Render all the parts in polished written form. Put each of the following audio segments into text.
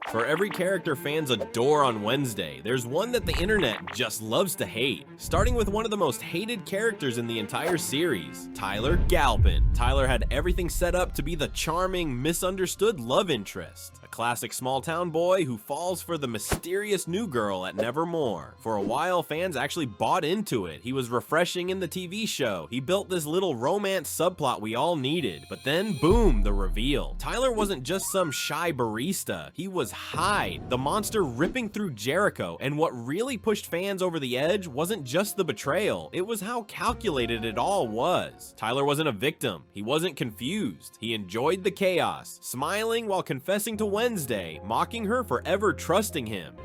For every character fans adore on Wednesday, there's one that the internet just loves to hate. Starting with one of the most hated characters in the entire series, Tyler Galpin. Tyler had everything set up to be the charming, misunderstood love interest. A classic small-town boy who falls for the mysterious new girl at Nevermore. For a while, fans actually bought into it. He was refreshing in the TV show. He built this little romance subplot we all needed. But then, boom, the reveal. Tyler wasn't just some shy barista. He was Hyde, the monster ripping through Jericho. And what really pushed fans over the edge wasn't just the betrayal. It was how calculated it all was. Tyler wasn't a victim. He wasn't confused. He enjoyed the chaos, smiling while confessing to Wednesday, mocking her for ever trusting him.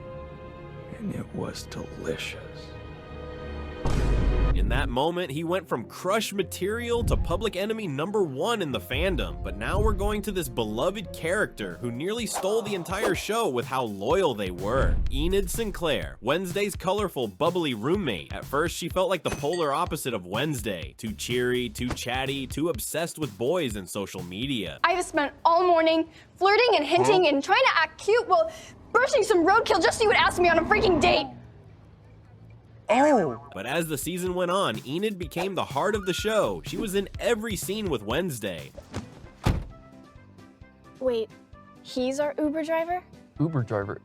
And it was delicious. In that moment, he went from crush material to public enemy #1 in the fandom, but now we're going to this beloved character who nearly stole the entire show with how loyal they were. Enid Sinclair, Wednesday's colorful, bubbly roommate. At first, she felt like the polar opposite of Wednesday. Too cheery, too chatty, too obsessed with boys and social media. I have spent all morning flirting and hinting and trying to act cute while brushing some roadkill just so you would ask me on a freaking date. Oh! But as the season went on, Enid became the heart of the show. She was in every scene with Wednesday. Wait, he's our Uber driver? Uber driver.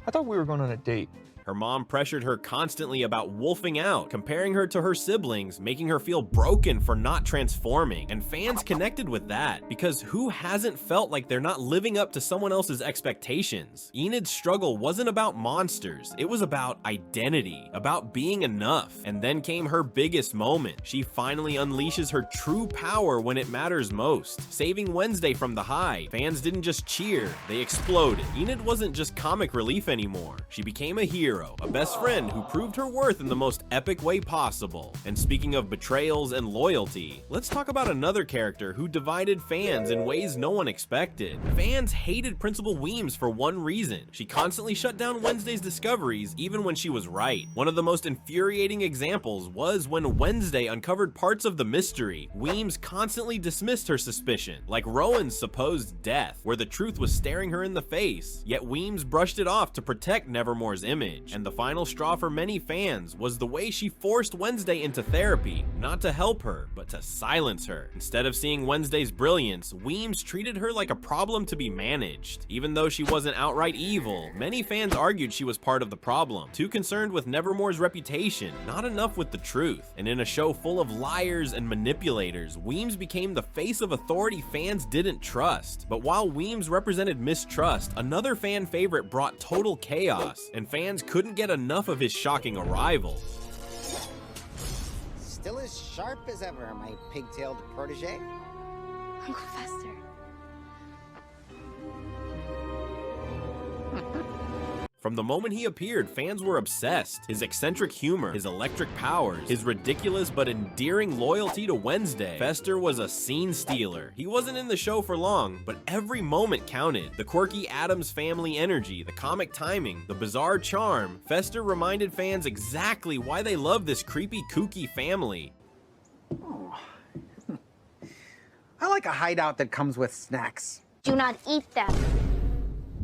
I thought we were going on a date. Her mom pressured her constantly about wolfing out, comparing her to her siblings, making her feel broken for not transforming. And fans connected with that, because who hasn't felt like they're not living up to someone else's expectations? Enid's struggle wasn't about monsters, it was about identity, about being enough. And then came her biggest moment. She finally unleashes her true power when it matters most, saving Wednesday from the Hyde. Fans didn't just cheer, they exploded. Enid wasn't just comic relief anymore. She became a hero, a best friend who proved her worth in the most epic way possible. And speaking of betrayals and loyalty, let's talk about another character who divided fans in ways no one expected. Fans hated Principal Weems for one reason. She constantly shut down Wednesday's discoveries even when she was right. One of the most infuriating examples was when Wednesday uncovered parts of the mystery. Weems constantly dismissed her suspicion, like Rowan's supposed death, where the truth was staring her in the face. Yet Weems brushed it off to protect Nevermore's image. And the final straw for many fans was the way she forced Wednesday into therapy, not to help her, but to silence her. Instead of seeing Wednesday's brilliance, Weems treated her like a problem to be managed. Even though she wasn't outright evil, many fans argued she was part of the problem, too concerned with Nevermore's reputation, not enough with the truth. And in a show full of liars and manipulators, Weems became the face of authority fans didn't trust. But while Weems represented mistrust, another fan favorite brought total chaos, and fans couldn't get enough of his shocking arrival. Still as sharp as ever, my pigtailed protege. Uncle Fester. From the moment he appeared, fans were obsessed. His eccentric humor, his electric powers, his ridiculous but endearing loyalty to Wednesday. Fester was a scene stealer. He wasn't in the show for long, but every moment counted. The quirky Addams family energy, the comic timing, the bizarre charm. Fester reminded fans exactly why they love this creepy, kooky family. Oh. I like a hideout that comes with snacks. Do not eat them.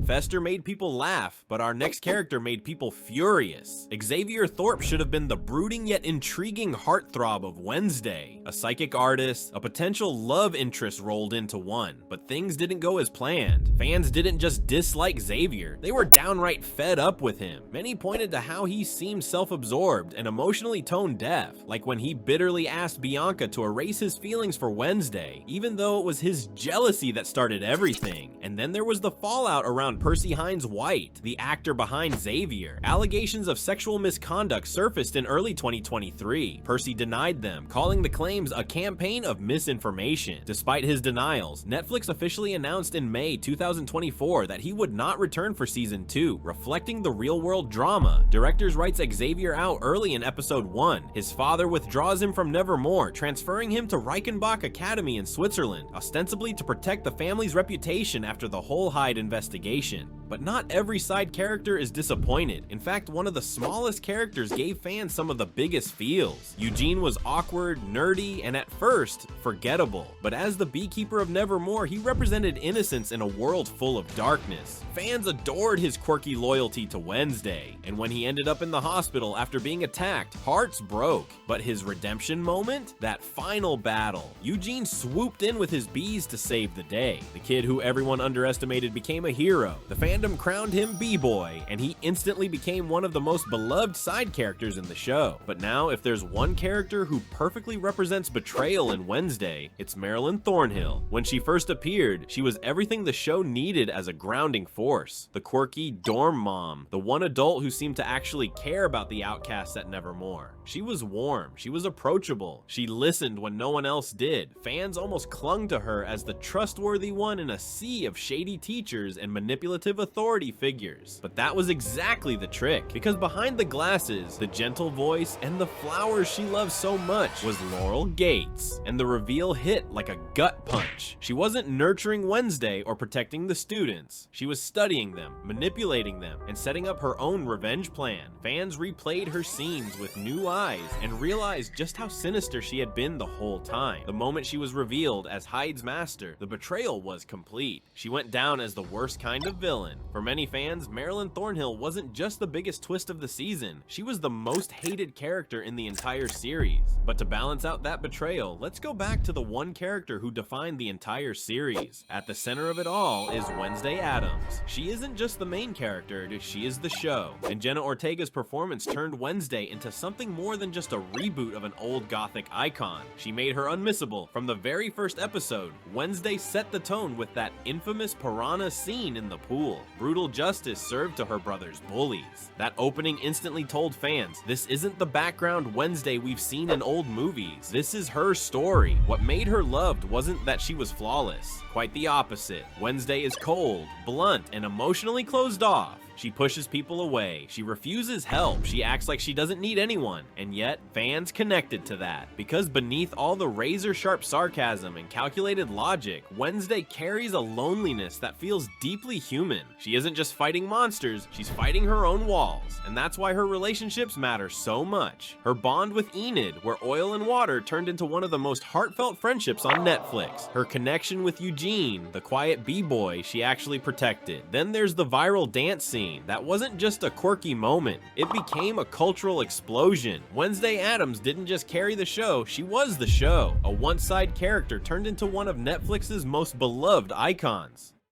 Fester made people laugh, but our next character made people furious. Xavier Thorpe should have been the brooding yet intriguing heartthrob of Wednesday. A psychic artist, a potential love interest rolled into one, but things didn't go as planned. Fans didn't just dislike Xavier, they were downright fed up with him. Many pointed to how he seemed self-absorbed and emotionally tone-deaf, like when he bitterly asked Bianca to erase his feelings for Wednesday, even though it was his jealousy that started everything. And then there was the fallout around Percy Hines White, the actor behind Xavier. Allegations of sexual misconduct surfaced in early 2023. Percy denied them, calling the claims a campaign of misinformation. Despite his denials, Netflix officially announced in May 2024 that he would not return for season 2, reflecting the real-world drama. Directors writes Xavier out early in episode 1. His father withdraws him from Nevermore, transferring him to Reichenbach Academy in Switzerland, ostensibly to protect the family's reputation after the whole Hyde investigation. But not every side character is disappointed. In fact, one of the smallest characters gave fans some of the biggest feels. Eugene was awkward, nerdy, and at first, forgettable. But as the beekeeper of Nevermore, he represented innocence in a world full of darkness. Fans adored his quirky loyalty to Wednesday, and when he ended up in the hospital after being attacked, hearts broke. But his redemption moment? That final battle. Eugene swooped in with his bees to save the day. The kid who everyone underestimated became a hero. The fandom crowned him B-Boy, and he instantly became one of the most beloved side characters in the show. But now, if there's one character who perfectly represents betrayal in Wednesday, it's Marilyn Thornhill. When she first appeared, she was everything the show needed as a grounding force. The quirky dorm mom, the one adult who seemed to actually care about the outcasts at Nevermore. She was warm, she was approachable, she listened when no one else did. Fans almost clung to her as the trustworthy one in a sea of shady teachers and manipulative authority figures. But that was exactly the trick, because behind the glasses, the gentle voice, and the flowers she loved so much was Laurel Gates. And the reveal hit like a gut punch. She wasn't nurturing Wednesday or protecting the students. She was studying them, manipulating them, and setting up her own revenge plan. Fans replayed her scenes with new eyes and realized just how sinister she had been the whole time. The moment she was revealed as Hyde's master, the betrayal was complete. She went down as the worst kind of villain. For many fans, Marilyn Thornhill wasn't just the biggest twist of the season, she was the most hated character in the entire series. But to balance out that betrayal, let's go back to the one character who defined the entire series. At the center of it all is Wednesday Addams. She isn't just the main character, she is the show. And Jenna Ortega's performance turned Wednesday into something more than just a reboot of an old gothic icon. She made her unmissable. From the very first episode, Wednesday set the tone with that infamous piranha scene in the pool. Brutal justice served to her brother's bullies. That opening instantly told fans, this isn't the background Wednesday we've seen in old movies. This is her story. What made her loved wasn't that she was flawless. Quite the opposite. Wednesday is cold, blunt, and emotionally closed off. She pushes people away, she refuses help, she acts like she doesn't need anyone, and yet fans connected to that. Because beneath all the razor-sharp sarcasm and calculated logic, Wednesday carries a loneliness that feels deeply human. She isn't just fighting monsters, she's fighting her own walls, and that's why her relationships matter so much. Her bond with Enid, where oil and water turned into one of the most heartfelt friendships on Netflix. Her connection with Eugene, the quiet b-boy she actually protected. Then there's the viral dance scene. That wasn't just a quirky moment, it became a cultural explosion. Wednesday Addams didn't just carry the show, she was the show. A one-side character turned into one of Netflix's most beloved icons.